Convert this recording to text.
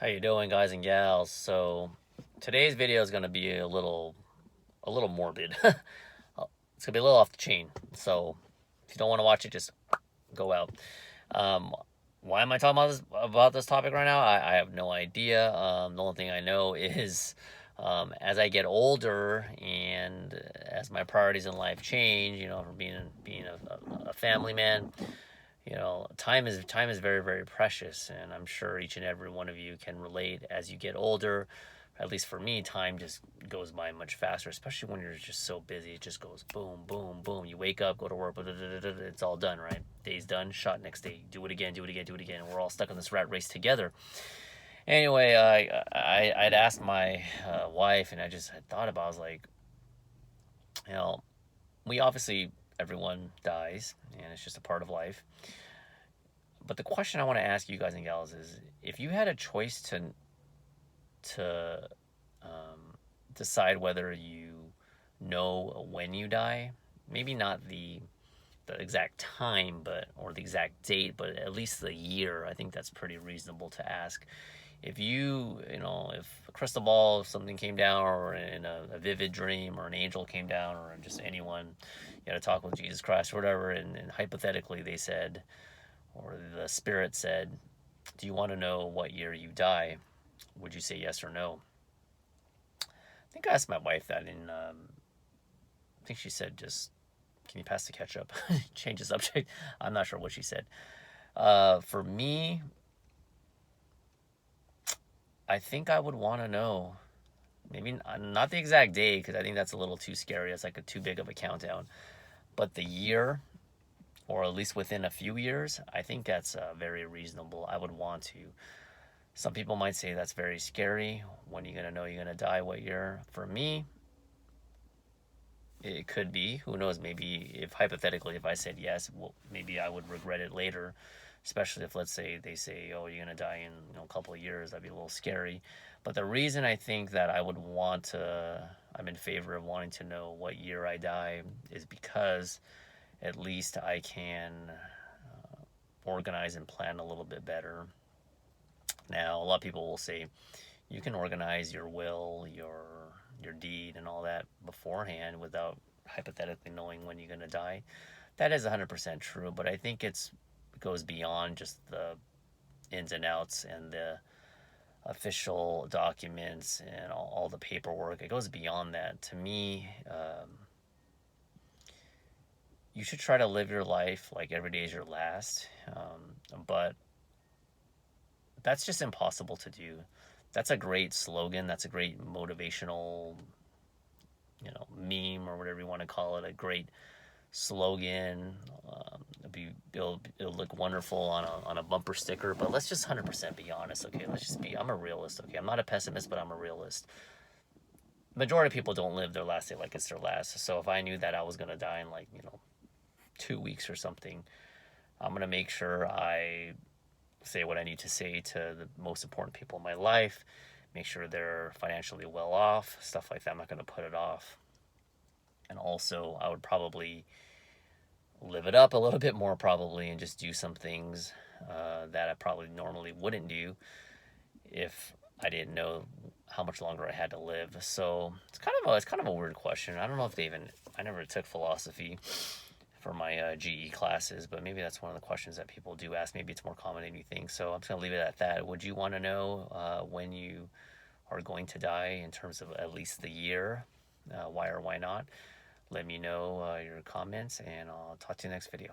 How you doing, guys and gals? So today's video is going to be a little morbid. It's going to be a little off the chain. So if you don't want to watch it, just go out. Um, why am I talking about this topic right now? I have no idea. The only thing I know is as I get older and as my priorities in life change, from being a family man, time is very, very precious, and I'm sure each and every one of you can relate. As you get older, at least for me, time just goes by much faster, especially when you're just so busy. It just goes boom, boom, boom. You wake up, go to work, it's all done, right? Day's done, shot, next day, do it again, do it again, do it again. And we're all stuck in this rat race together. Anyway, I'd asked my wife, and I just had thought about, I was like, you know, we obviously, everyone dies, and it's just a part of life. But the question I want to ask you guys and gals is, if you had a choice to decide whether you know when you die, maybe not the exact time, but or the exact date, but at least the year. I think that's pretty reasonable to ask. If if a crystal ball, if something came down, or in a vivid dream, or an angel came down, or just anyone, you had to talk with Jesus Christ or whatever, and hypothetically they said, or the spirit said, do you want to know what year you die? Would you say yes or no? I think I asked my wife that, and I think she said, just, can you pass the ketchup? Change the subject. I'm not sure what she said. For me, I think I would want to know. Maybe not the exact day, because I think that's a little too scary. It's like too big of a countdown. But the year, or at least within a few years, I think that's very reasonable. I would want to. Some people might say that's very scary. When are you going to know you're going to die? What year? For me, it could be. Who knows? Maybe if hypothetically, if I said yes, well, maybe I would regret it later. Especially if, let's say, they say, "Oh, you're gonna die in a couple of years." That'd be a little scary. But the reason I think that I'm in favor of wanting to know what year I die is because at least I can organize and plan a little bit better. Now, a lot of people will say you can organize your will, your deed, and all that beforehand without hypothetically knowing when you're going to die. That is 100% true, but I think it goes beyond just the ins and outs and the official documents and all the paperwork. It goes beyond that. To me, you should try to live your life like every day is your last, but that's just impossible to do. That's a great slogan. That's a great motivational, meme or whatever you want to call it. A great slogan. It'll look wonderful on a bumper sticker. But let's just 100% be honest, okay? Let's just be. I'm a realist, okay? I'm not a pessimist, but I'm a realist. Majority of people don't live their last day like it's their last. So if I knew that I was gonna die in, like, 2 weeks or something, I'm gonna make sure I say what I need to say to the most important people in my life. Make sure they're financially well off, stuff like that. I'm not gonna put it off. And also, I would probably live it up a little bit more, probably, and just do some things that I probably normally wouldn't do if I didn't know how much longer I had to live. So it's kind of a weird question. I don't know if I never took philosophy for my GE classes, but maybe that's one of the questions that people do ask. Maybe it's more common than you think. So I'm just gonna leave it at that. Would you want to know when you are going to die, in terms of at least the year? Why or why not? Let me know your comments, and I'll talk to you next video.